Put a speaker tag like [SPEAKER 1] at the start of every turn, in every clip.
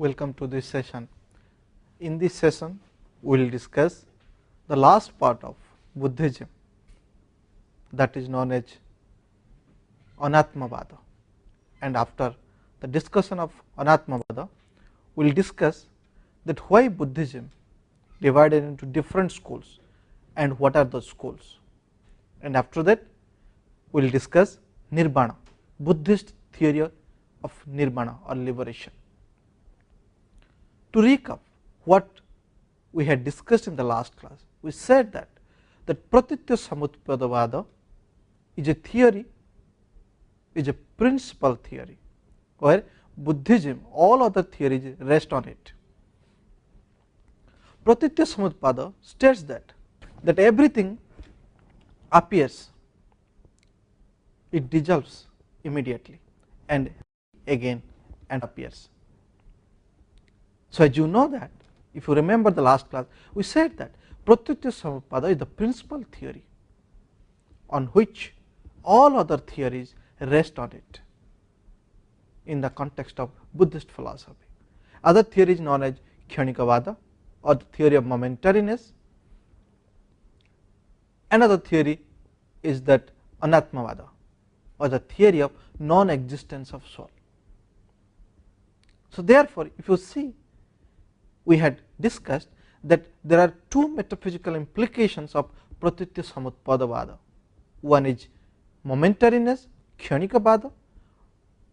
[SPEAKER 1] Welcome to this session. In this session, we will discuss the last part of Buddhism, that is known as Anatmavada. And after the discussion of Anatmavada, we will discuss that why Buddhism divided into different schools and what are those schools. And after that, we will discuss Nirvana, Buddhist theory of Nirvana or liberation. To recap what we had discussed in the last class, we said that Pratitya Samutpadavada is a theory, is a principal theory, where Buddhism, all other theories rest on it. Pratitya Samutpada states that everything appears, it dissolves immediately and again and appears. So, as you know that, if you remember the last class, we said that Pratitya Samutpada is the principal theory on which all other theories rest on it in the context of Buddhist philosophy. Other theory is known as Kshanikavada or the theory of momentariness. Another theory is that Anatmavada or the theory of non-existence of soul. So, therefore, if you see, we had discussed that there are two metaphysical implications of Pratitya Samutpadavada. One is momentariness, Kshanikavada,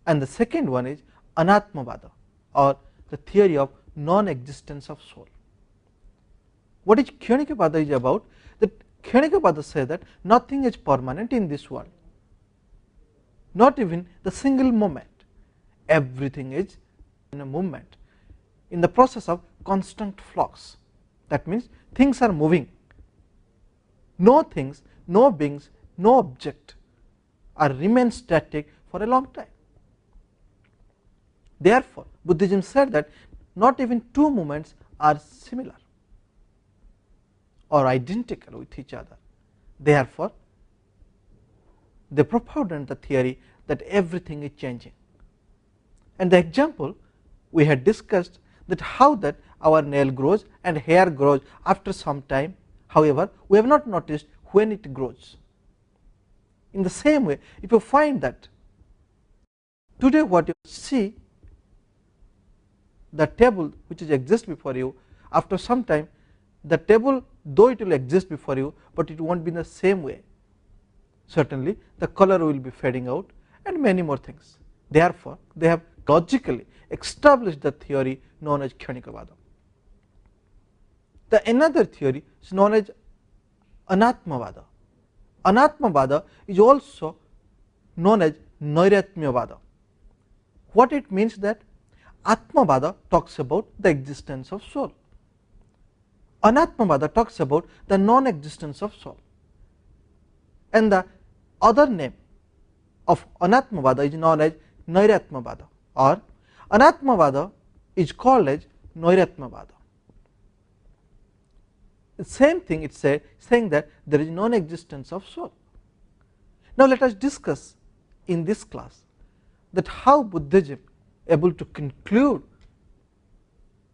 [SPEAKER 1] and the second one is Anatmavada or the theory of non-existence of soul. What is Kshanikavada is about? That Kshanikavada says that nothing is permanent in this world, not even the single moment. Everything is in a movement, in the process of constant flux. That means things are moving. No things, no beings, no object are remain static for a long time. Therefore, Buddhism said that not even two moments are similar or identical with each other. Therefore, they propounded the theory that everything is changing. And the example we had discussed that how that our nail grows and hair grows after some time. However, we have not noticed when it grows. In the same way, if you find that today what you see, the table which exists before you, after some time the table, though it will exist before you, but it won't be in the same way. Certainly the color will be fading out and many more things. Therefore, they have logically established the theory known as Kshanikavada. The another theory is known as Anatmavada. Anatmavada is also known as Nairatmyavada. What it means that Atmavada talks about the existence of soul. Anatmavada talks about the non-existence of soul. And the other name of Anatmavada is known as Nairatmyavada, or Anatmavada is called as Nairatmyavada. The same thing it says, saying that there is non-existence of soul. Now, let us discuss in this class that how Buddhism able to conclude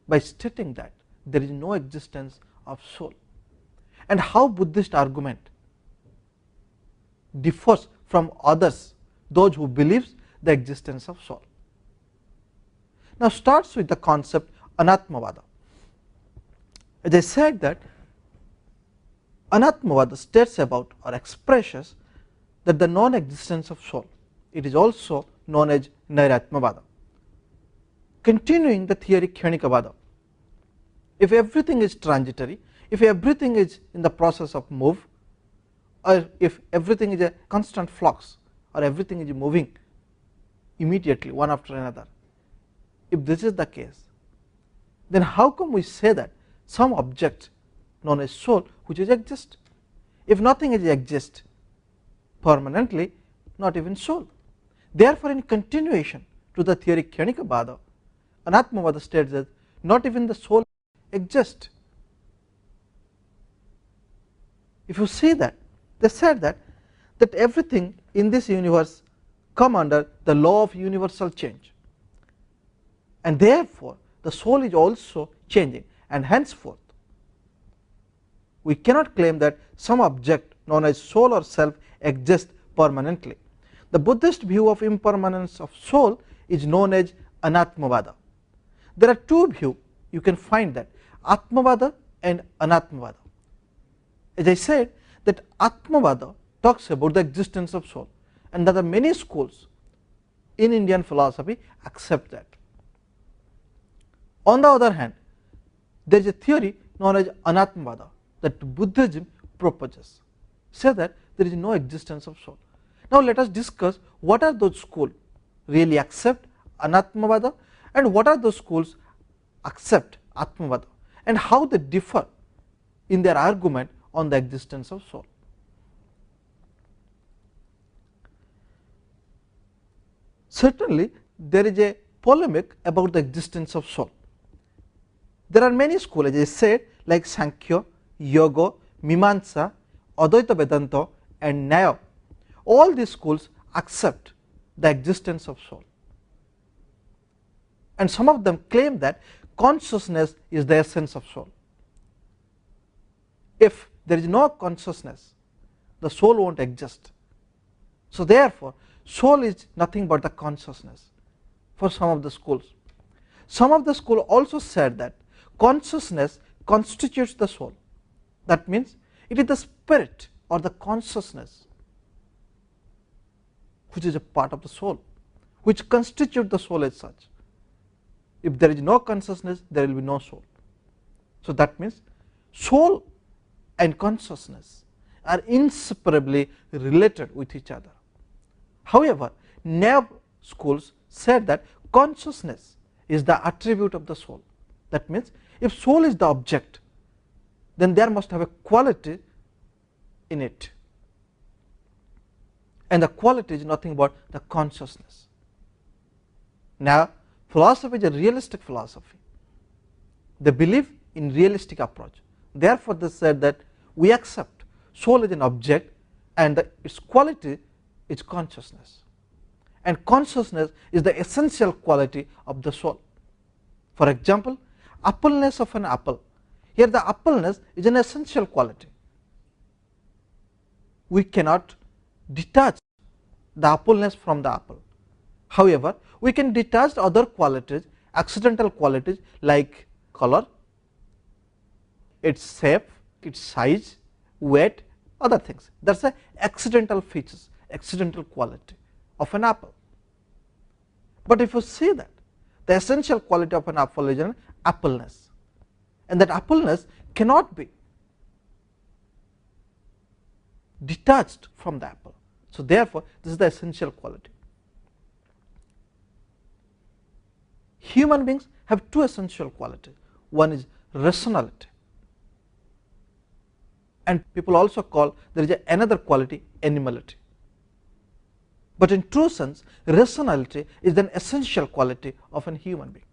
[SPEAKER 1] by stating that there is no existence of soul, and how Buddhist argument differs from others, those who believes the existence of soul. Now, starts with the concept Anatmavada. As I said that Anatmavada states about or expresses that the non-existence of soul. It is also known as Nairatmyavada. Continuing the theory Kshanikavada, if everything is transitory, if everything is in the process of move, or if everything is a constant flux, or everything is moving immediately one after another, if this is the case, then how come we say that some object known as soul which is exist? If nothing is exist permanently, not even soul. Therefore, in continuation to the theory Kshanikavada, Anatmavada states that not even the soul exists. If you see that, they said that everything in this universe come under the law of universal change, and therefore the soul is also changing, and henceforth we cannot claim that some object known as soul or self exists permanently. The Buddhist view of impermanence of soul is known as Anatmavada. There are two views you can find, that Atmavada and Anatmavada. As I said, that Atmavada talks about the existence of soul, and there are many schools in Indian philosophy accept that. On the other hand, there is a theory known as Anatmavada that Buddhism proposes, say that there is no existence of soul. Now let us discuss what are those schools really accept Anatmavada and what are those schools accept Atmavada, and how they differ in their argument on the existence of soul. Certainly there is a polemic about the existence of soul. There are many schools, as I said, like Sankhya, Yoga, Mimamsa, Advaita Vedanta and Nyaya. All these schools accept the existence of soul, and some of them claim that consciousness is the essence of soul. If there is no consciousness, the soul won't exist. So therefore, soul is nothing but the consciousness for some of the schools. Some of the schools also said that consciousness constitutes the soul. That means it is the spirit or the consciousness which is a part of the soul, which constitutes the soul as such. If there is no consciousness, there will be no soul. So that means soul and consciousness are inseparably related with each other. However, Nyaya schools said that consciousness is the attribute of the soul. That means if soul is the object, then there must have a quality in it, and the quality is nothing but the consciousness. Now, philosophy is a realistic philosophy. They believe in realistic approach. Therefore, they said that we accept soul is an object and its quality is consciousness, and consciousness is the essential quality of the soul. For example, appleness of an apple. Here the appleness is an essential quality. We cannot detach the appleness from the apple. However, we can detach other qualities, accidental qualities like color, its shape, its size, weight, other things. That is the accidental features, accidental quality of an apple. But if you see that the essential quality of an apple is an appleness, and that appleness cannot be detached from the apple. So therefore, this is the essential quality. Human beings have two essential qualities. One is rationality, and people also call there is another quality, animality. But in true sense, rationality is an essential quality of a human being.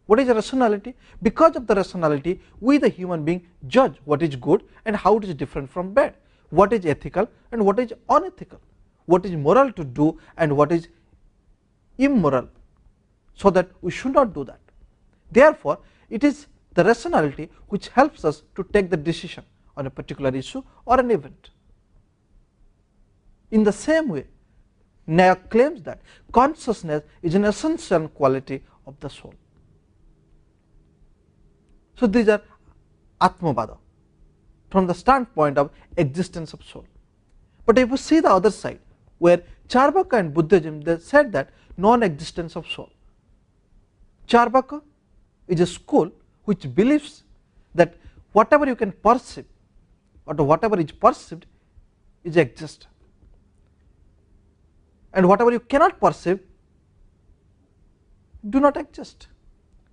[SPEAKER 1] What is rationality? Because of the rationality, we the human being judge what is good and how it is different from bad, what is ethical and what is unethical, what is moral to do and what is immoral, so that we should not do that. Therefore, it is the rationality which helps us to take the decision on a particular issue or an event. In the same way, Nyaya claims that consciousness is an essential quality of the soul. So these are Atmavada from the standpoint of existence of soul. But if you see the other side, where Charvaka and Buddhism, they said that non-existence of soul. Charvaka is a school which believes that whatever you can perceive or whatever is perceived is exist, and whatever you cannot perceive do not exist.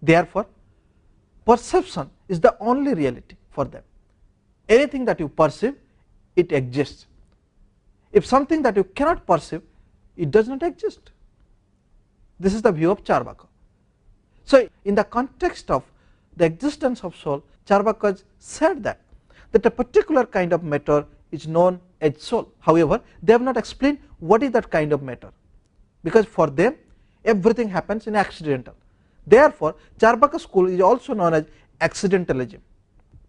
[SPEAKER 1] Therefore, perception is the only reality for them. Anything that you perceive, it exists. If something that you cannot perceive, it does not exist. This is the view of Charvaka. So in the context of the existence of soul, Charvakas said that a particular kind of matter is known as soul. However, they have not explained what is that kind of matter, because for them everything happens in accidental. Therefore, Charvaka school is also known as accidentalism.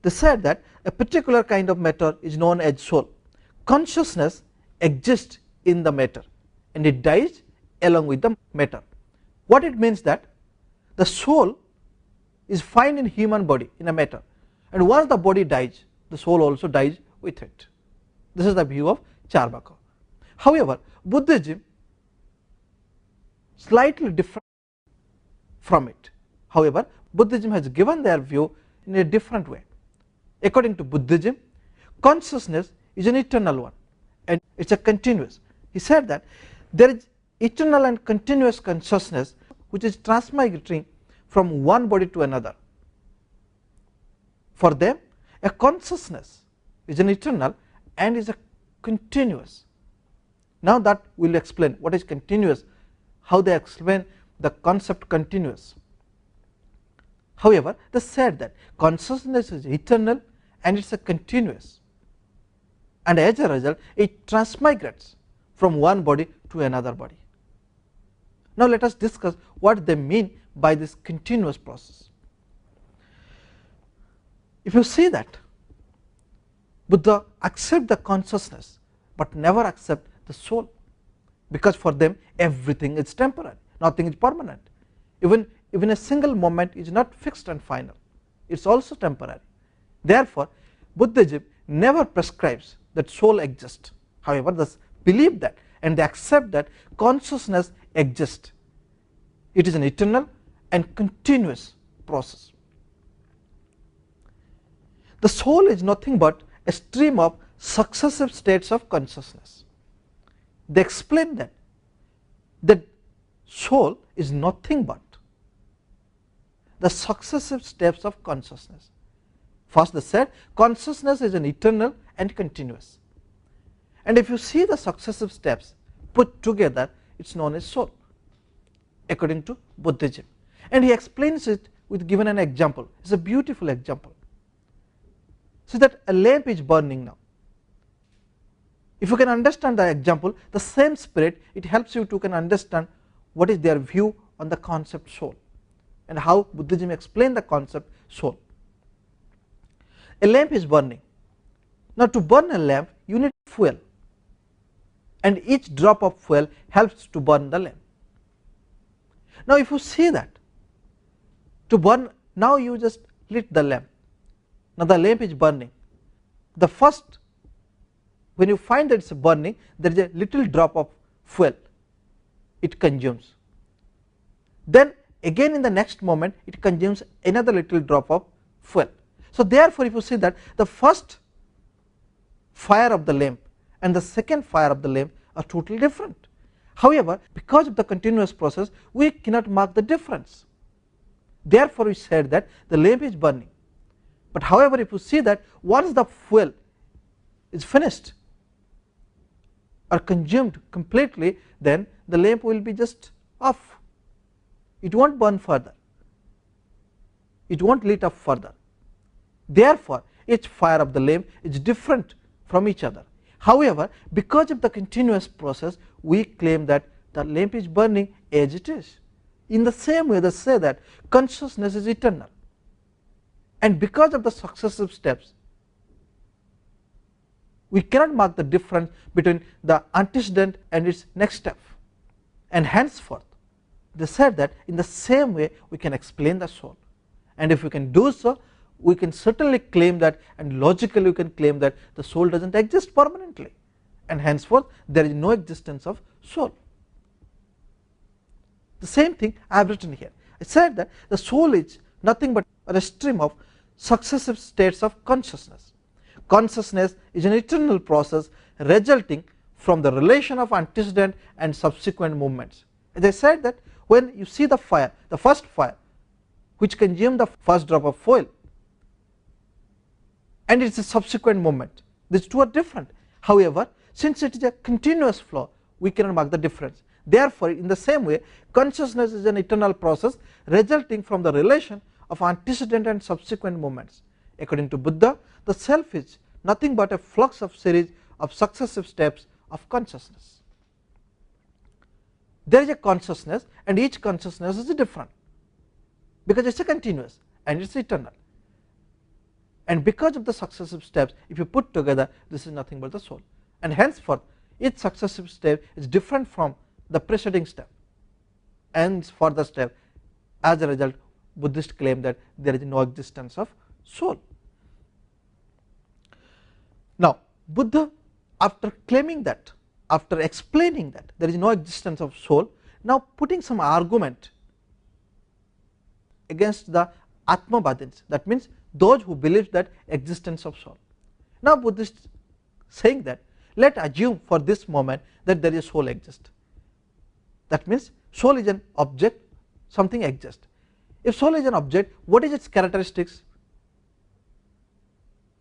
[SPEAKER 1] They said that a particular kind of matter is known as soul. Consciousness exists in the matter and it dies along with the matter. What it means that the soul is found in human body, in a matter, and once the body dies, the soul also dies with it. This is the view of Charvaka. However, Buddhism slightly different from it. However, Buddhism has given their view in a different way. According to Buddhism, consciousness is an eternal one and it's a continuous. He said that there is eternal and continuous consciousness which is transmigrating from one body to another. For them, a consciousness is an eternal and is a continuous. Now that we will explain what is continuous, how they explain the concept continuous. However, they said that consciousness is eternal and it is a continuous, and as a result it transmigrates from one body to another body. Now let us discuss what they mean by this continuous process. If you see that Buddha accept the consciousness but never accept the soul, because for them everything is temporary, nothing is permanent. Even a single moment is not fixed and final, it is also temporary. Therefore, Buddhism never prescribes that soul exists. However, they believe that and they accept that consciousness exists. It is an eternal and continuous process. The soul is nothing but a stream of successive states of consciousness. They explain that soul is nothing but the successive steps of consciousness. First they said consciousness is an eternal and continuous, and if you see the successive steps put together, it is known as soul according to Buddhism. And he explains it with given an example. It is a beautiful example. So that a lamp is burning now. If you can understand the example, the same spirit, it helps you to can understand what is their view on the concept soul and how Buddhism explains the concept soul. A lamp is burning. Now to burn a lamp, you need fuel, and each drop of fuel helps to burn the lamp. Now if you see that to burn, now you just lit the lamp. Now the lamp is burning. The first, when you find that it is burning, there is a little drop of fuel it consumes. Then again in the next moment it consumes another little drop of fuel. So therefore, if you see that the first fire of the lamp and the second fire of the lamp are totally different. However, because of the continuous process, we cannot mark the difference. Therefore, we said that the lamp is burning. But however, if you see that once the fuel is finished or consumed completely, then the lamp will be just off. It won't burn further. It won't lit up further. Therefore, each fire of the lamp is different from each other. However, because of the continuous process, we claim that the lamp is burning as it is. In the same way, they say that consciousness is eternal, and because of the successive steps, we cannot mark the difference between the antecedent and its next step. And henceforth, they said that in the same way we can explain the soul, and if we can do so, we can certainly claim that, and logically we can claim that the soul does not exist permanently, and henceforth there is no existence of soul. The same thing I have written here. I said that the soul is nothing but a stream of successive states of consciousness. Consciousness is an eternal process resulting from the relation of antecedent and subsequent movements. As I said that when you see the fire, the first fire which consumed the first drop of fuel, and it is a subsequent movement, these two are different. However, since it is a continuous flow, we cannot mark the difference. Therefore, in the same way, consciousness is an eternal process resulting from the relation of antecedent and subsequent movements. According to Buddha, the self is nothing but a flux of series of successive steps of consciousness. There is a consciousness, and each consciousness is different. because it is a continuous and it is eternal. And because of the successive steps, if you put together, this is nothing but the soul. And henceforth, each successive step is different from the preceding step. And for the step, as a result, Buddhists claim that there is no existence of soul. Now, Buddha, after claiming that, after explaining that there is no existence of soul, now putting some argument against the Atmavadins, that means those who believe that existence of soul. Now Buddhists saying that let assume for this moment that there is soul exists. That means soul is an object, something exists. If soul is an object, what is its characteristics?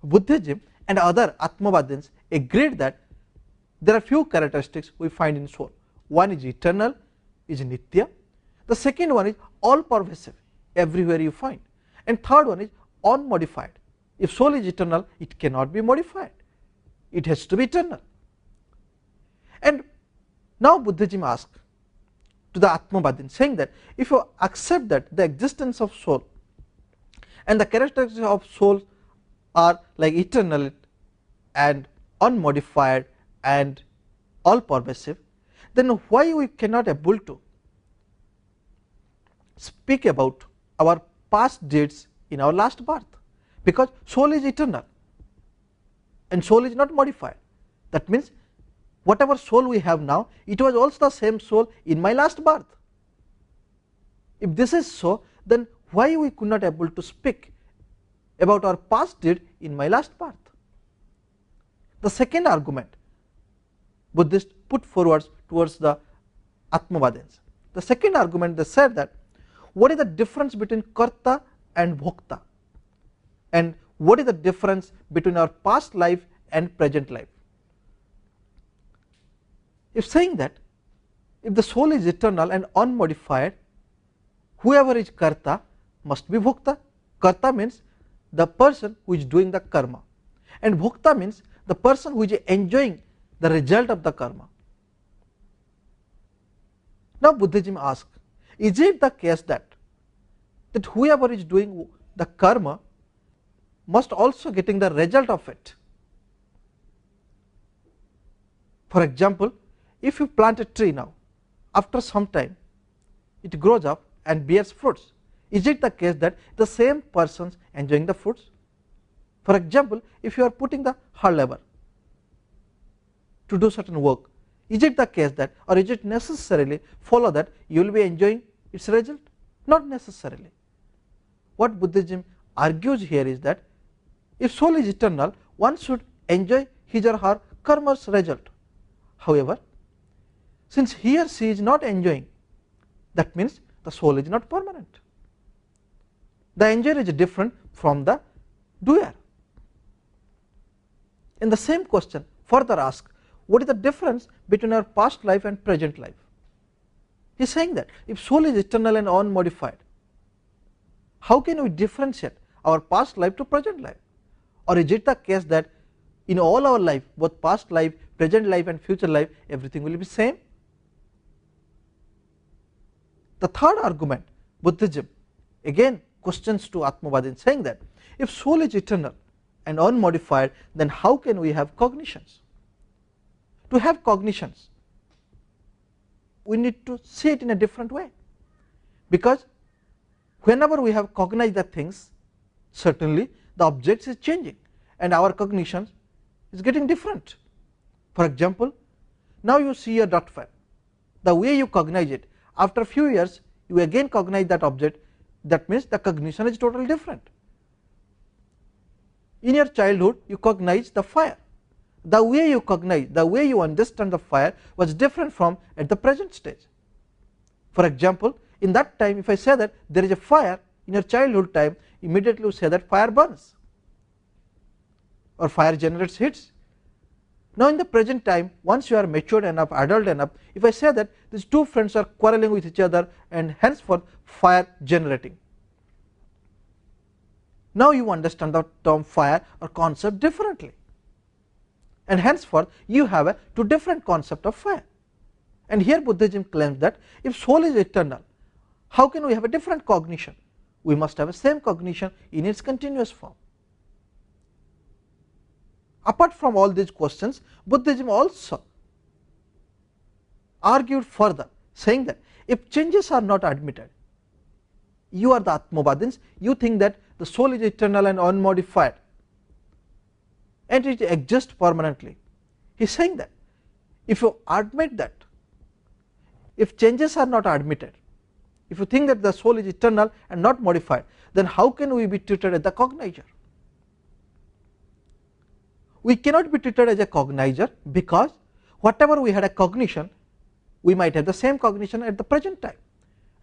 [SPEAKER 1] Buddhism and other Atmavadins agreed that there are few characteristics we find in soul. One is eternal, is nitya. The second one is all pervasive, everywhere you find. And third one is unmodified. If soul is eternal, it cannot be modified. It has to be eternal. And now Buddhism asks to the Atmavadin, saying that if you accept that the existence of soul and the characteristics of soul are like eternal and unmodified and all pervasive, then why we cannot able to speak about our past deeds in our last birth? Because soul is eternal and soul is not modified. That means whatever soul we have now, it was also the same soul in my last birth. If this is so, then why we could not able to speak about our past deed in my last birth? The second argument Buddhists put forward towards the Atmavadins. The second argument, they said that what is the difference between karta and bhokta, and what is the difference between our past life and present life? If saying that if the soul is eternal and unmodified, whoever is karta must be bhokta. Karta means the person who is doing the karma, and bhokta means the person who is enjoying the result of the karma. Now Buddhism asks, is it the case that whoever is doing the karma must also getting the result of it? For example, if you plant a tree now, after some time it grows up and bears fruits, is it the case that the same person enjoying the fruits? For example, if you are putting the hard labor to do certain work, is it the case that, or is it necessarily follow that you will be enjoying its result? Not necessarily. What Buddhism argues here is that if soul is eternal, one should enjoy his or her karma's result. However, since he or she is not enjoying, that means the soul is not permanent. The enjoyer is different from the doer. In the same question, further ask, what is the difference between our past life and present life? He is saying that if soul is eternal and unmodified, how can we differentiate our past life to present life? Or is it the case that in all our life, both past life, present life and future life, everything will be same? The third argument, Buddhism again questions to Atmavadin, saying that if soul is eternal and unmodified, then how can we have cognitions? To have cognitions, we need to see it in a different way, because whenever we have cognized the things, certainly the objects is changing and our cognition is getting different. For example, now you see a dot fan, the way you cognize it, after a few years you again cognize that object, that means the cognition is totally different. In your childhood you cognize the fire, the way you cognize, the way you understand the fire was different from at the present stage. For example, in that time if I say that there is a fire in your childhood time, immediately you say that fire burns or fire generates heats. Now in the present time, once you are matured enough, adult enough, if I say that these two friends are quarreling with each other and henceforth fire generating, now you understand the term fire or concept differently, and henceforth you have a two different concept of fire. And here Buddhism claims that if soul is eternal, how can we have a different cognition? we must have the same cognition in its continuous form. Apart from all these questions, Buddhism also argued further, saying that if changes are not admitted, you are the Atmavadins, you think that the soul is eternal and unmodified and it exists permanently. He is saying that if you admit that, if changes are not admitted, if you think that the soul is eternal and not modified, then how can we be treated as the cognizer? We cannot be treated as a cognizer, because whatever we had a cognition, we might have the same cognition at the present time,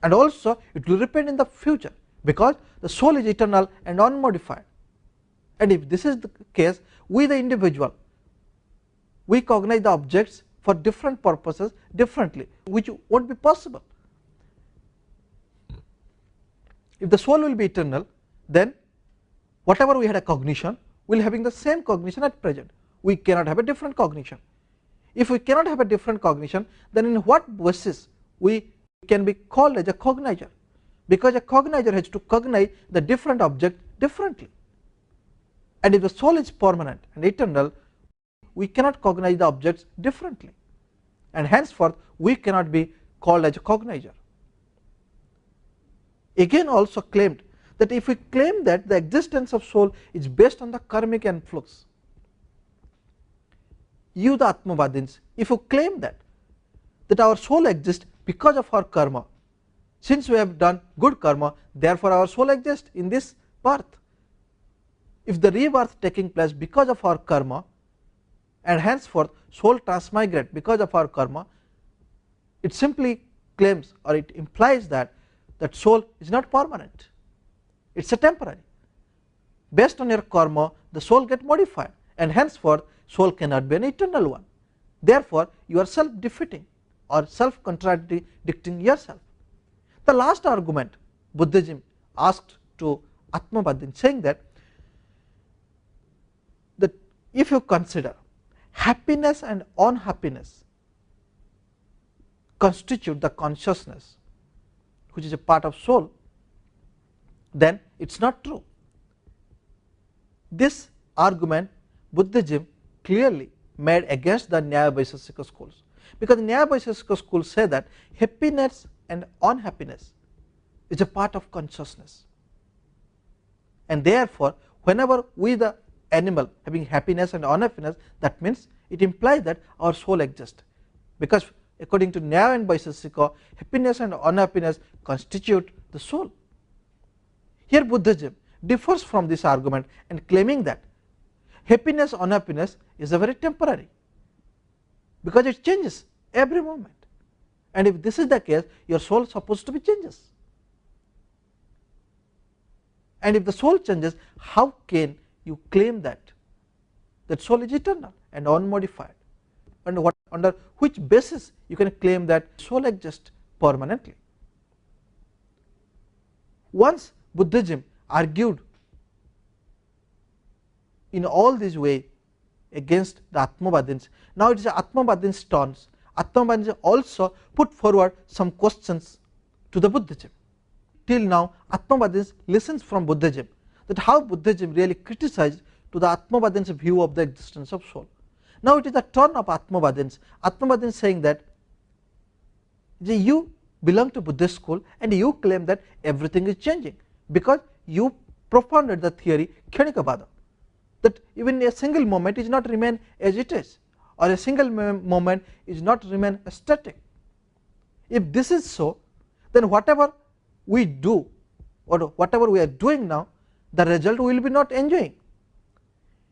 [SPEAKER 1] and also it will repeat in the future, because the soul is eternal and unmodified. And if this is the case, we the individual, we cognize the objects for different purposes differently, which won't be possible. If the soul will be eternal, then whatever we had a cognition, we will having the same cognition at present. We cannot have a different cognition. If we cannot have a different cognition, then in what basis we can be called as a cognizer? Because a cognizer has to cognize the different object differently. And if the soul is permanent and eternal, we cannot cognize the objects differently, and henceforth we cannot be called as a cognizer. Again also claimed that if we claim that the existence of soul is based on the karmic influx, you the Atmavadins, if you claim that our soul exists because of our karma, since we have done good karma, therefore our soul exists in this birth. If the rebirth taking place because of our karma, and henceforth soul transmigrate because of our karma, it simply claims or it implies that soul is not permanent, it is a temporary. Based on your karma, the soul get modified, and henceforth soul cannot be an eternal one. Therefore you are self defeating or self contradicting yourself. The last argument Buddhism asked to Atmavadin, saying that if you consider happiness and unhappiness constitute the consciousness which is a part of soul, then it is not true. This argument Buddhism clearly made against the Nyaya Vaisesika schools, because the Nyaya Vaisesika schools say that happiness and unhappiness is a part of consciousness, and therefore whenever we the animal having happiness and unhappiness, that means it implies that our soul exists, because according to Nyaya and Vaisesika, happiness and unhappiness constitute the soul. Here Buddhism differs from this argument and claiming that happiness, unhappiness is a very temporary, because it changes every moment, and if this is the case, your soul is supposed to be changes, and if the soul changes, how can you claim that soul is eternal and unmodified, and under which basis you can claim that soul exists permanently? Once Buddhism argued in all these ways against the Atmavadins, now it is Atmavadins' turn. Atmavadins also put forward some questions to the Buddhism. Till now Atmavadins listens from Buddhism that how Buddhism really criticized to the Atmavadins' view of the existence of soul. Now it is the turn of Atmavadins. Atmavadins saying that you belong to Buddhist school and you claim that everything is changing, because you propounded the theory Khanikavada, that even a single moment is not remain as it is, or a single moment is not remain static. If this is so, then whatever we do or whatever we are doing now, the result we will be not enjoying.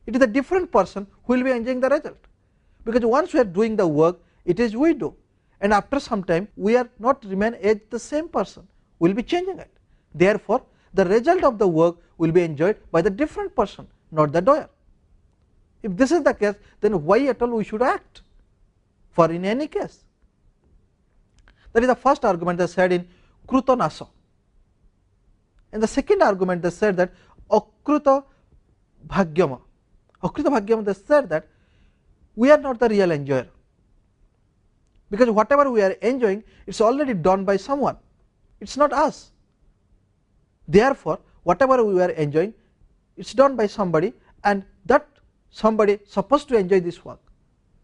[SPEAKER 1] It is a different person who will be enjoying the result, because once we are doing the work, it is we do, and after some time we are not remain as the same person, we will be changing it. Therefore the result of the work will be enjoyed by the different person, not the doer. If this is the case, then why at all we should act for in any case? That is the first argument they said in Kruta Nasa. And the second argument they said that Akruta Bhagyama. Akruta Bhagyama, they said that we are not the real enjoyer, because whatever we are enjoying, it is already done by someone, it is not us. Therefore, whatever we are enjoying, it's done by somebody, and that somebody is supposed to enjoy this work.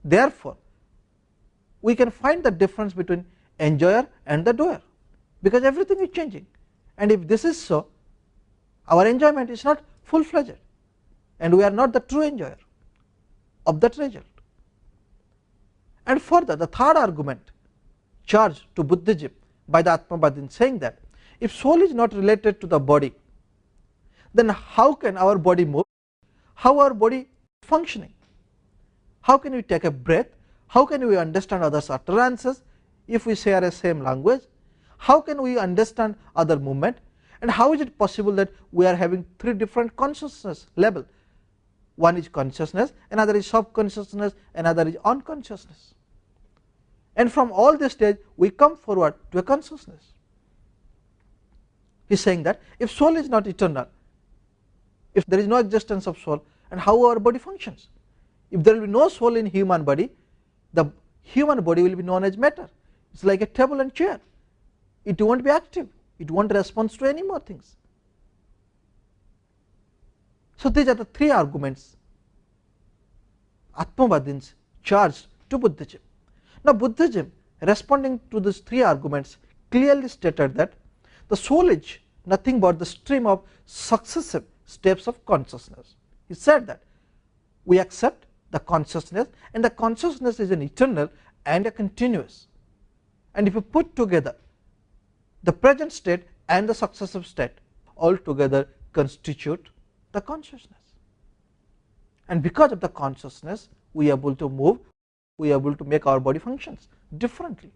[SPEAKER 1] Therefore, we can find the difference between enjoyer and the doer, because everything is changing. And if this is so, our enjoyment is not full-fledged, and we are not the true enjoyer of that result. And further, the third argument charged to Buddhism by the Atmavadin, saying that if soul is not related to the body, then how can our body move? How our body is functioning? How can we take a breath? How can we understand others' utterances if we share a same language? How can we understand other movement? And how is it possible that we are having three different consciousness level? One is consciousness, another is subconsciousness, another is unconsciousness. And from all this stage, we come forward to a consciousness. He is saying that if soul is not eternal, if there is no existence of soul, and how our body functions? If there will be no soul in human body, the human body will be known as matter. It is like a table and chair. It won't be active. It won't respond to any more things. So these are the three arguments Atmavadins charged to Buddhism. Now Buddhism, responding to these three arguments, clearly stated that the soul is nothing but the stream of successive steps of consciousness. He said that we accept the consciousness, and the consciousness is an eternal and a continuous. And if you put together the present state and the successive state, all together constitute the consciousness. And because of the consciousness, we are able to move, we are able to make our body functions differently.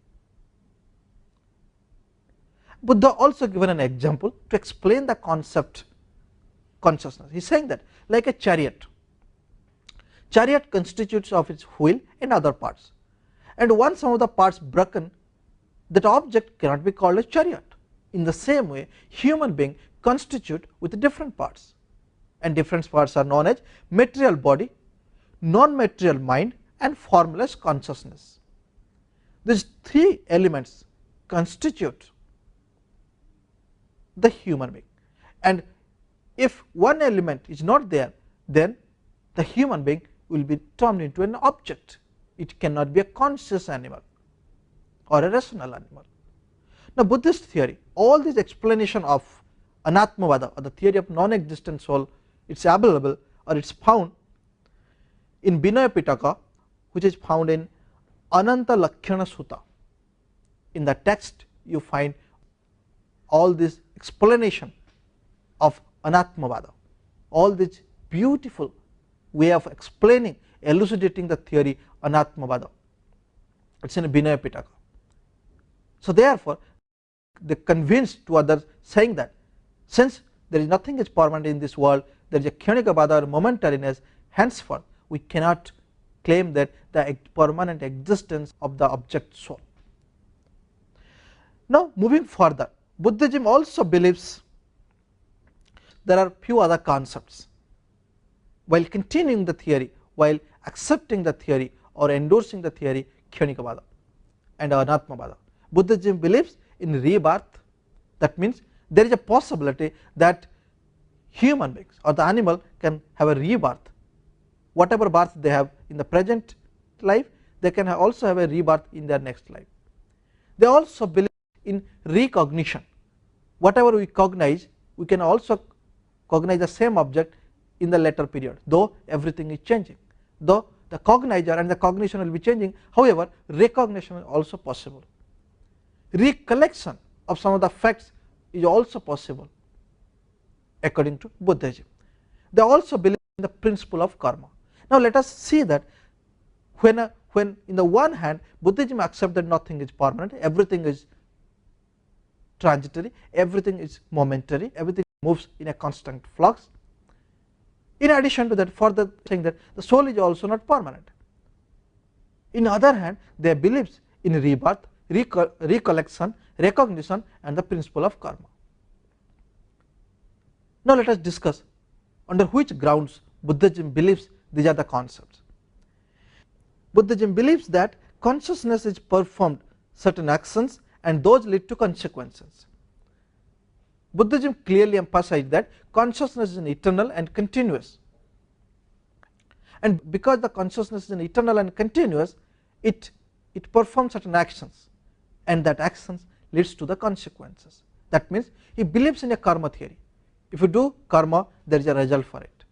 [SPEAKER 1] Buddha also given an example to explain the concept consciousness. He is saying that like a chariot constitutes of its wheel and other parts, and once some of the parts broken, that object cannot be called a chariot. In the same way, human being constitute with different parts, and different parts are known as material body, non-material mind, and formless consciousness. These three elements constitute the human being, and if one element is not there, then the human being will be turned into an object. It cannot be a conscious animal or a rational animal. Now Buddhist theory, all this explanation of Anatmavada, or the theory of non-existent soul, it is available or it is found in Vinaya Pitaka, which is found in Ananta Lakshana Sutta. In the text you find all this explanation of Anatmavada, all this beautiful way of explaining, elucidating the theory Anatmavada. It is in Vinaya Pitaka. So therefore, they convinced to others, saying that since there is nothing is permanent in this world, there is a Kshanikavada or momentariness, henceforth we cannot claim that the permanent existence of the object soul. Now moving further, Buddhism also believes there are few other concepts. While continuing the theory, while accepting the theory or endorsing the theory Kshanikavada and Anatmavada, Buddhism believes in rebirth. That means there is a possibility that human beings or the animal can have a rebirth. Whatever birth they have in the present life, they can also have a rebirth in their next life. They also believe in recognition. Whatever we cognize, we can also cognize the same object in the later period, though everything is changing, though the cognizer and the cognition will be changing. However, recognition is also possible. Recollection of some of the facts is also possible according to Buddhism. They also believe in the principle of karma. Now let us see that when in the one hand Buddhism accepts that nothing is permanent, everything is transitory, everything is momentary, everything moves in a constant flux. In addition to that, further saying that the soul is also not permanent. In the other hand, they believe in rebirth, recollection, recognition, and the principle of karma. Now let us discuss under which grounds Buddhism believes these are the concepts. Buddhism believes that consciousness is performed certain actions and those lead to consequences. Buddhism clearly emphasized that consciousness is eternal and continuous. And because the consciousness is eternal and continuous, it performs certain actions, and that actions leads to the consequences. That means he believes in a karma theory. If you do karma, there is a result for it.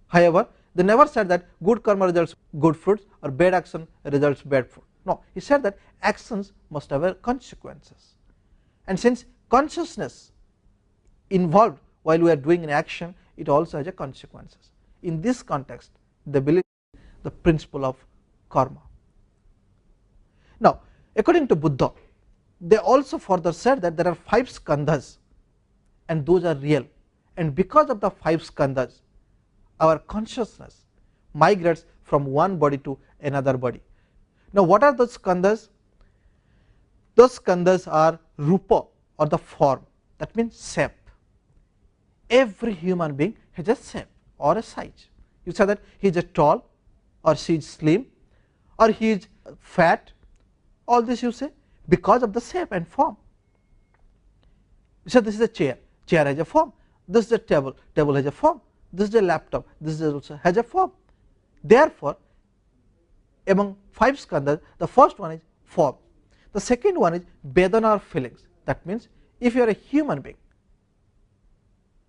[SPEAKER 1] However, they never said that good karma results good fruits or bad action results bad fruit. No, he said that actions must have consequences. And since consciousness involved while we are doing an action, it also has a consequences. In this context, they believe the principle of karma. Now, according to Buddha, they also further said that there are 5 skandhas, and those are real. And because of the 5 skandhas, our consciousness migrates from one body to another body. Now, what are those skandhas? Those skandhas are rupa, or the form, that means shape. Every human being has a shape or a size. You say that he is tall, or she is slim, or he is fat. All this you say because of the shape and form. You say this is a chair, chair has a form. This is a table, table has a form. This is a laptop, this also has a form. Therefore, among 5 skandhas, the first one is form. The second one is vedana, or feelings. That means if you are a human being,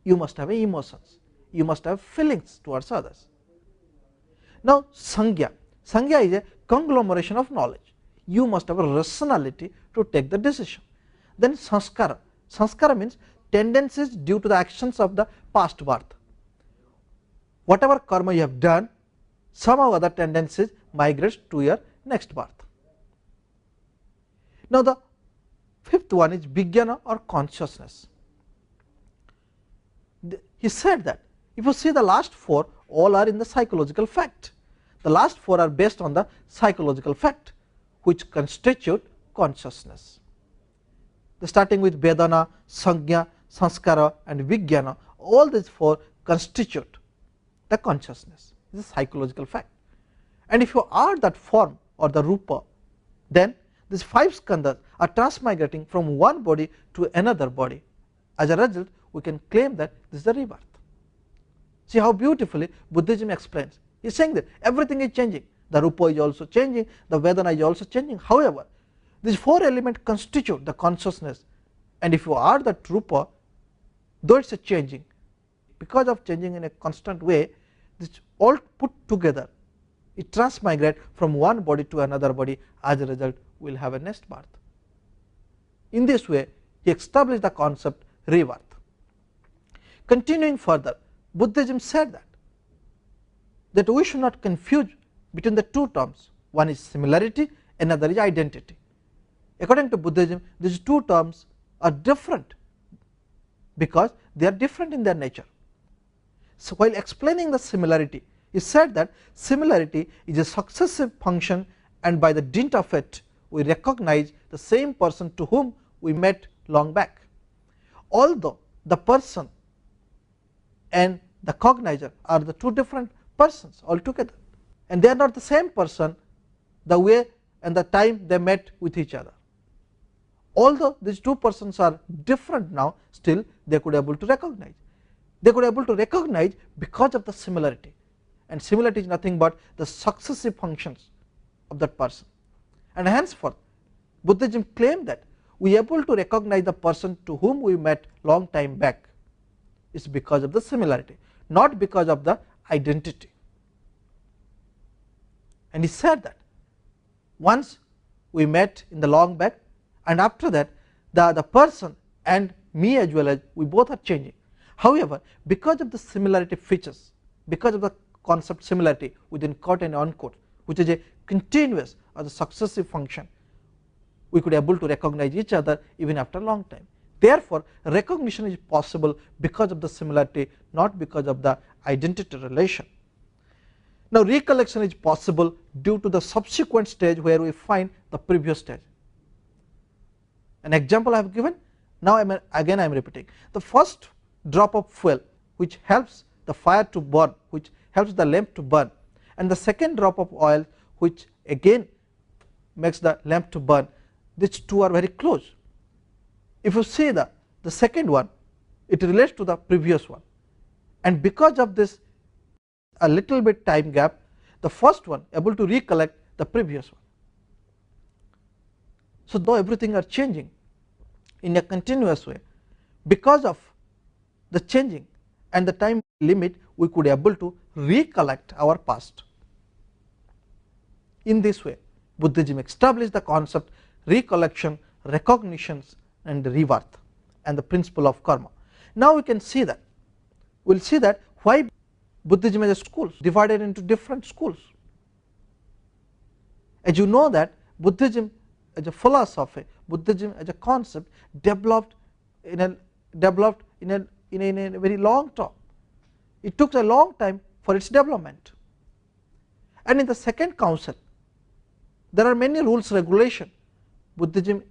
[SPEAKER 1] you must have emotions, you must have feelings towards others. Now, sangya. Sangya is a conglomeration of knowledge. You must have a rationality to take the decision. Then sanskara. Sanskara means tendencies due to the actions of the past birth. Whatever karma you have done, somehow other tendencies migrate to your next birth. Now, the 5th one is vijnana, or consciousness. He said that if you see the last 4, all are in the psychological fact. The last 4 are based on the psychological fact, which constitute consciousness. Starting with vedana, sangya, sanskara and vijnana, all these 4 constitute the consciousness. This is a psychological fact. And if you add that form or the rupa, then these 5 skandhas are transmigrating from one body to another body. As a result, we can claim that this is the rebirth. See how beautifully Buddhism explains. He is saying that everything is changing. The rupa is also changing, the vedana is also changing. However, these 4 elements constitute the consciousness, and if you add that rupa, though it is a changing, because of changing in a constant way, this all put together, it transmigrates from one body to another body. As a result, we will have a next birth. In this way, he established the concept rebirth. Continuing further, Buddhism said that we should not confuse between the 2 terms. One is similarity, another is identity. According to Buddhism, these 2 terms are different because they are different in their nature. So, while explaining the similarity, he said that similarity is a successive function, and by the dint of it, we recognize the same person to whom we met long back. Although the person and the cognizer are the 2 different persons altogether, and they are not the same person the way and the time they met with each other. Although these 2 persons are different now, still they could be able to recognize. They could be able to recognize because of the similarity, and similarity is nothing but the successive functions of that person. And henceforth, Buddhism claimed that we are able to recognize the person to whom we met long time back is because of the similarity, not because of the identity. And he said that once we met in the long back, and after that the person and me as well as we both are changing. However, because of the similarity features, because of the concept similarity within quote and unquote, which is a continuous or the successive function, we could be able to recognize each other even after a long time. Therefore, recognition is possible because of the similarity, not because of the identity relation. Now, recollection is possible due to the subsequent stage where we find the previous stage. An example I have given, now again I am repeating. The first drop of fuel which helps the fire to burn, which helps the lamp to burn, and the second drop of oil which again makes the lamp to burn, these 2 are very close. If you see the second one, it relates to the previous one, and because of this a little bit time gap, the first one able to recollect the previous one. So though everything are changing in a continuous way, because of the changing and the time limit, we could able to recollect our past. In this way, Buddhism established the concept recollection, recognitions, and rebirth, and the principle of karma. Now we can see that, we will see that why Buddhism as a school divided into different schools. As you know that Buddhism as a philosophy, Buddhism as a concept developed in a very long term. It took a long time for its development. And in the second council, there are many rules, regulation Buddhism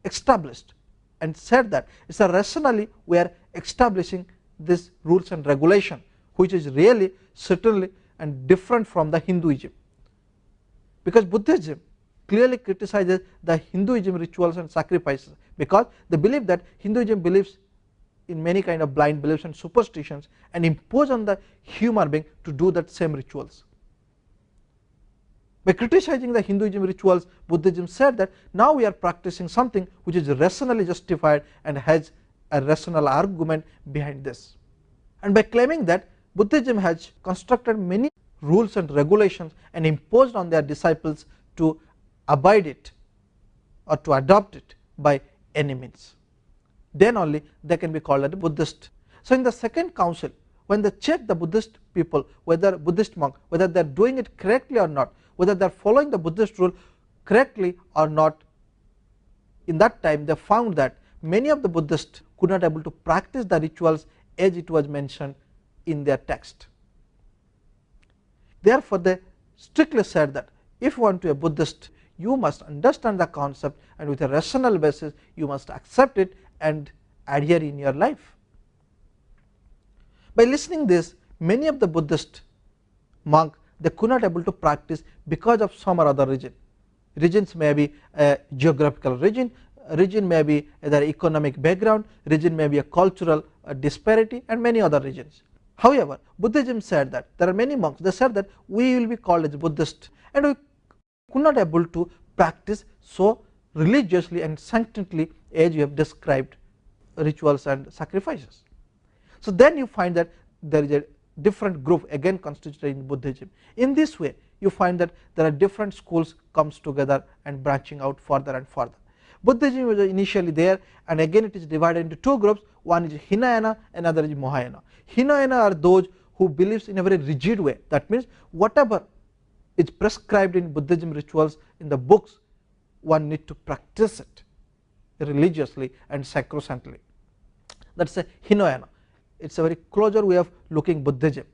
[SPEAKER 1] established and said that it's a rationally we are establishing these rules and regulation, which is really certainly and different from the Hinduism, because Buddhism clearly criticizes the Hinduism rituals and sacrifices, because they believe that Hinduism believes in many kind of blind beliefs and superstitions and impose on the human being to do that same rituals. By criticizing the Hinduism rituals, Buddhism said that now we are practicing something which is rationally justified and has a rational argument behind this. And by claiming that Buddhism has constructed many rules and regulations and imposed on their disciples to abide it or to adopt it by any means, then only they can be called as Buddhist. So in the second council, when they check the Buddhist people, whether Buddhist monk, whether they are doing it correctly or not, whether they are following the Buddhist rule correctly or not, in that time they found that many of the Buddhists could not able to practice the rituals as it was mentioned in their text. Therefore, they strictly said that if you want to be a Buddhist, you must understand the concept, and with a rational basis you must accept it and adhere in your life. By listening this, many of the Buddhist monks, they could not able to practice because of some or other reason. Regions may be a geographical region may be either economic background, region may be a cultural disparity, and many other regions. However, Buddhism said that there are many monks, they said that we will be called as Buddhist, and we could not able to practice so religiously and sanctity as you have described rituals and sacrifices. So then you find that there is a different group again constituted in Buddhism. In this way, you find that there are different schools comes together and branching out further and further. Buddhism was initially there, and again it is divided into two groups. One is Hinayana, another is Mahayana. Hinayana are those who believes in a very rigid way. That means whatever is prescribed in Buddhism rituals in the books, one need to practice it religiously and sacrosanctly. That's a Hinayana. It's a very closer way of looking Buddhism.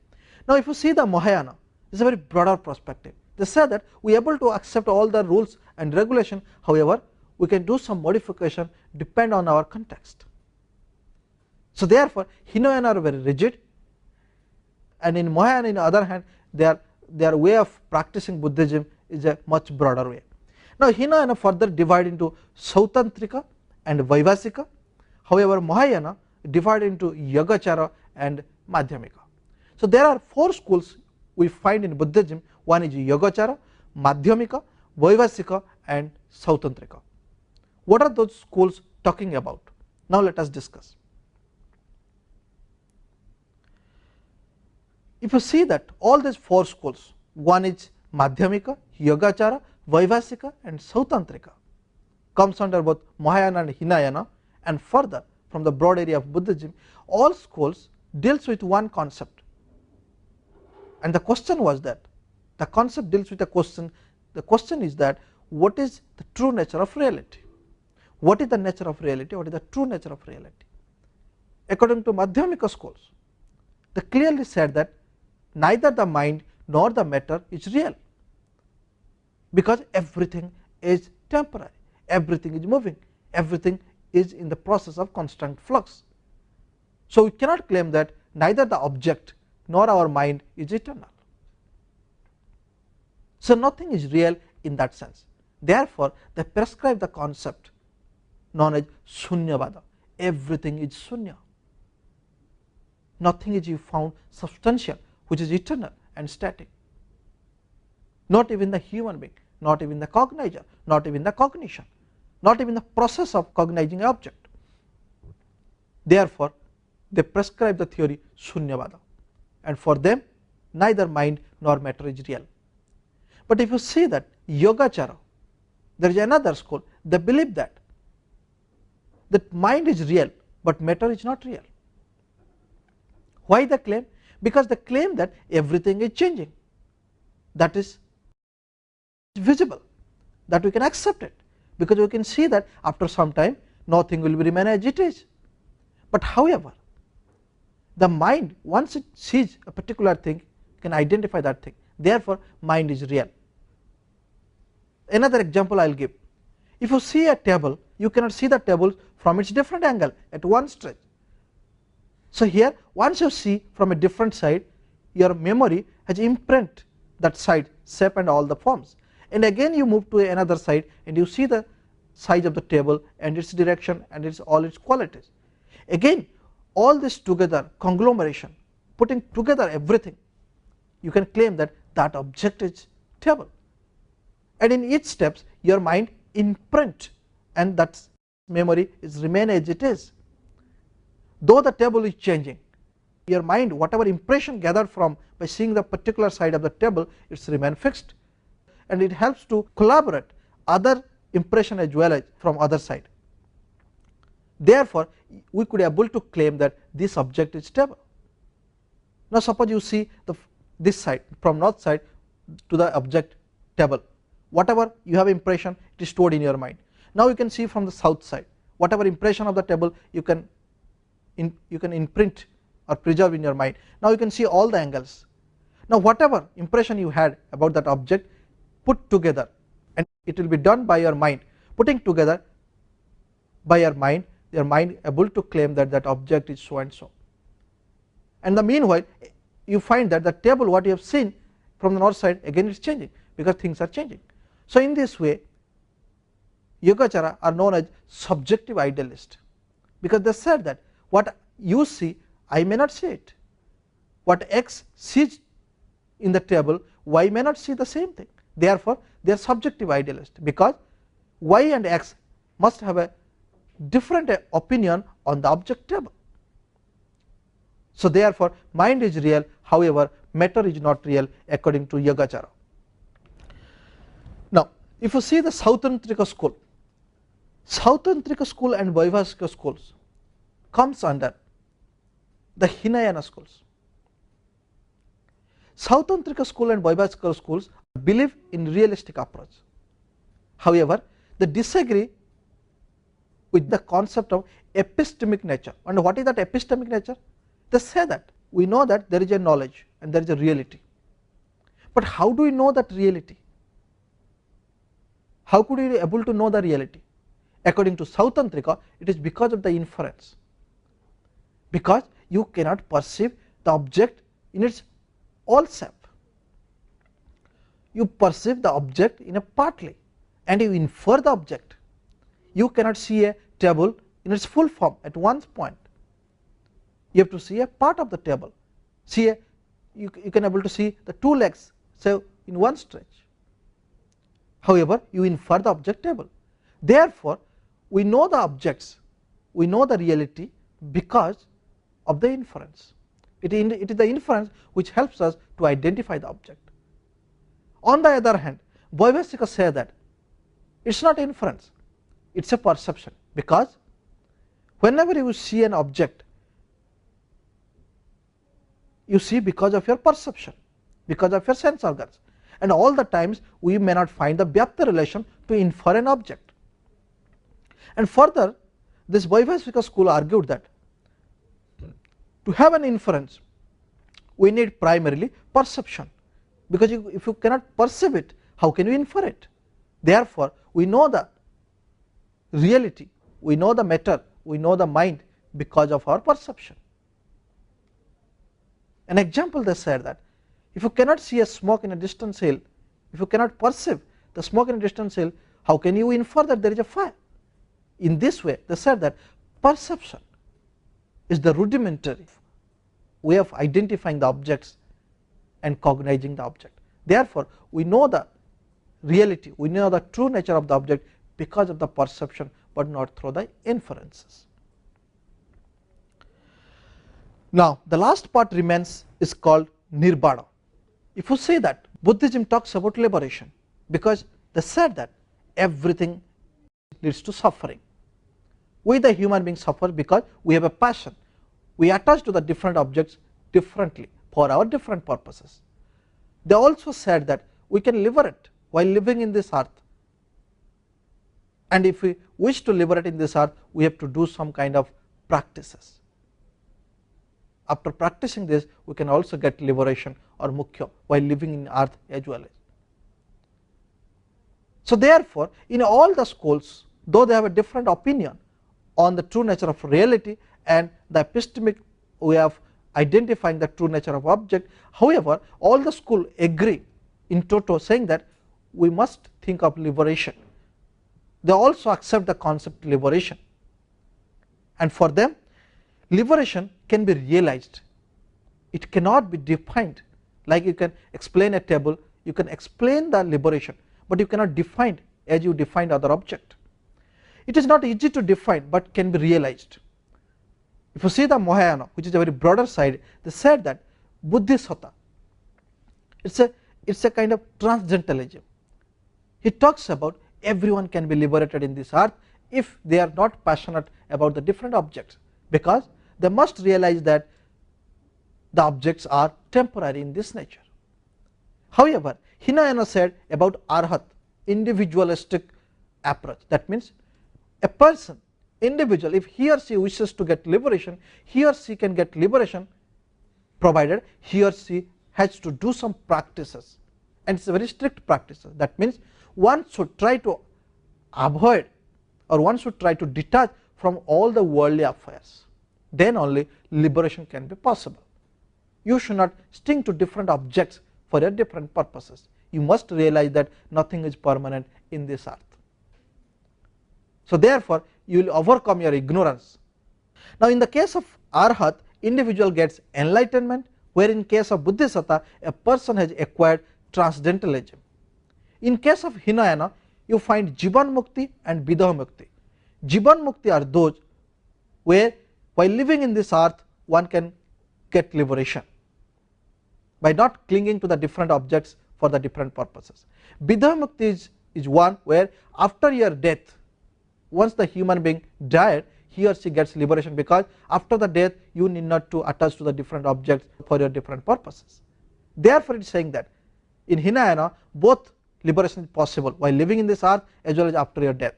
[SPEAKER 1] Now if you see the Mahayana, it's a very broader perspective. They say that we are able to accept all the rules and regulation, however we can do some modification depend on our context. So therefore Hinayana are very rigid, and in Mahayana, on the other hand, their way of practicing Buddhism is a much broader way. Now Hinayana further divide into Sautantrika and Vaivasika, however Mahayana divided into Yogacara and Madhyamika. So there are four schools we find in Buddhism. One is Yogacara, Madhyamika, Vaivasika, and Sautantrika. What are those schools talking about? Now let us discuss. If you see that all these four schools, one is Madhyamika, Yogacara, Vaivasika, and Sautantrika, comes under both Mahayana and Hinayana, and further from the broad area of Buddhism, all schools deals with one concept. And the question was that the concept deals with a question. The question is that what is the true nature of reality? What is the nature of reality? What is the true nature of reality? According to Madhyamika schools, they clearly said that neither the mind nor the matter is real, because everything is temporary, everything is moving, everything is in the process of constant flux. So we cannot claim that neither the object nor our mind is eternal. So nothing is real in that sense. Therefore they prescribe the concept known as Shunyavada. everything is Shunya. Nothing is you found substantial which is eternal and static. Not even the human being, not even the cognizer, not even the cognition, not even the process of cognizing an object. Therefore, they prescribe the theory Shunyavada, and for them neither mind nor matter is real. But if you see that Yogacara, there is another school, they believe that mind is real but matter is not real. Why they claim? Because they claim that everything is changing, that is visible, that we can accept it, because we can see that after some time nothing will remain as it is. But however, the mind, once it sees a particular thing, can identify that thing, therefore mind is real. Another example I will give, if you see a table, you cannot see the table from its different angle at one stretch. So here, once you see from a different side, your memory has imprint that side, shape and all the forms, and again you move to another side and you see the size of the table and its direction and all its qualities. Again, all this together, conglomeration, putting together everything, you can claim that that object is table, and in each steps your mind imprint, and that memory is remain as it is. Though the table is changing, your mind, whatever impression gathered from by seeing the particular side of the table, it's remain fixed, and it helps to collaborate other impression as well as from other side. Therefore, we could able to claim that this object is stable. Now suppose you see this side, from north side to the object table, whatever you have impression, it is stored in your mind. Now you can see from the south side, whatever impression of the table you can imprint or preserve in your mind. Now you can see all the angles. Now whatever impression you had about that object, put together, and it will be done by your mind, putting together by your mind able to claim that that object is so and so. And the meanwhile, you find that the table what you have seen from the north side, again it is changing, because things are changing. So in this way, Yogacara are known as subjective idealists, because they said that what you see, I may not see it. What X sees in the table, Y may not see the same thing. Therefore, they are subjective idealists, because Y and X must have a different opinion on the object table. So therefore, mind is real, however matter is not real according to Yogacara. Now if you see the Sautantrika school, Sautantrika school and Vaivhasika schools comes under the Hinayana schools. Sautantrika school and Vaivhasika schools believe in realistic approach, however they disagree with the concept of epistemic nature. And what is that epistemic nature? They say that we know that there is a knowledge and there is a reality, but how do we know that reality? How could we be able to know the reality? According to Sautantrika, it is because of the inference, because you cannot perceive the object in its all shape. You perceive the object in a partly, and you infer the object. You cannot see a table in its full form at one point. You have to see a part of the table. You can able to see the two legs, so in one stretch. However, you infer the object table. Therefore, we know the objects, we know the reality because of the inference. It is the inference which helps us to identify the object. On the other hand, Vaivhasika say that it is not inference, it is a perception, because whenever you see an object, you see because of your perception, because of your sense organs, and all the times we may not find the Vyapta relation to infer an object. And further, this Vaivhasika school argued that to have an inference we need primarily perception, because if you cannot perceive it, how can you infer it? Therefore, we know the reality, we know the matter, we know the mind because of our perception. An example, they said that if you cannot see a smoke in a distant hill, if you cannot perceive the smoke in a distant hill, how can you infer that there is a fire? In this way, they said that perception is the rudimentary way of identifying the objects and cognizing the object. Therefore, we know the reality, we know the true nature of the object because of the perception, but not through the inferences. Now, the last part remains is called Nirvana. If you say that Buddhism talks about liberation, because they said that everything leads to suffering. We the human beings suffer because we have a passion. We attach to the different objects differently for our different purposes. They also said that we can liberate while living in this earth, and if we wish to liberate in this earth, we have to do some kind of practices. After practicing this, we can also get liberation or mukhya while living in earth as well. So therefore, in all the schools, though they have a different opinion on the true nature of reality and the epistemic way of identifying the true nature of object, however, all the schools agree in toto saying that we must think of liberation. They also accept the concept of liberation, and for them liberation can be realized. It cannot be defined. Like you can explain a table, you can explain the liberation, but you cannot define as you defined other object. It is not easy to define, but can be realized. If you see the Mahayana, which is a very broader side, they said that Buddhism, it's a kind of transcendentalism. He talks about everyone can be liberated in this earth if they are not passionate about the different objects, because they must realize that the objects are temporary in this nature. However, Hinayana said about Arhat, individualistic approach. That means a person, individual, if he or she wishes to get liberation, he or she can get liberation provided he or she has to do some practices, and it's a very strict practice. That means one should try to avoid, or one should try to detach from all the worldly affairs. Then only liberation can be possible. You should not sting to different objects for your different purposes. You must realize that nothing is permanent in this earth. So therefore, you will overcome your ignorance. Now in the case of Arhat, individual gets enlightenment, where in case of Bodhisattva, a person has acquired transcendentalism. In case of Hinayana, you find Jivan Mukti and Videha Mukti. Jivan Mukti are those where while living in this earth, one can get liberation by not clinging to the different objects for the different purposes. Videha Mukti is one where after your death, once the human being died, he or she gets liberation, because after the death you need not to attach to the different objects for your different purposes. Therefore it is saying that in Hinayana both liberation is possible while living in this earth as well as after your death.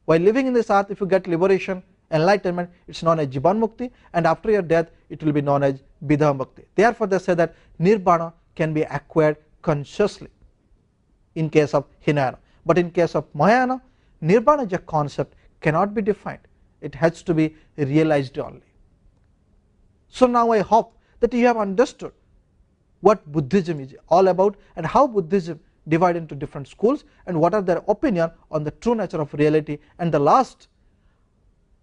[SPEAKER 1] While living in this earth, if you get liberation, enlightenment, it is known as Jivan Mukti, and after your death it will be known as Videha Mukti. Therefore they say that Nirvana can be acquired consciously in case of Hinayana, but in case of Mahayana, Nirvana as a concept cannot be defined. It has to be realized only. So now I hope that you have understood what Buddhism is all about and how Buddhism divided into different schools and what are their opinion on the true nature of reality. And the last,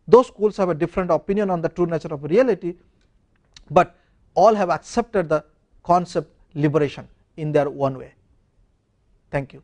[SPEAKER 1] those schools have a different opinion on the true nature of reality, but all have accepted the concept liberation in their own way. Thank you.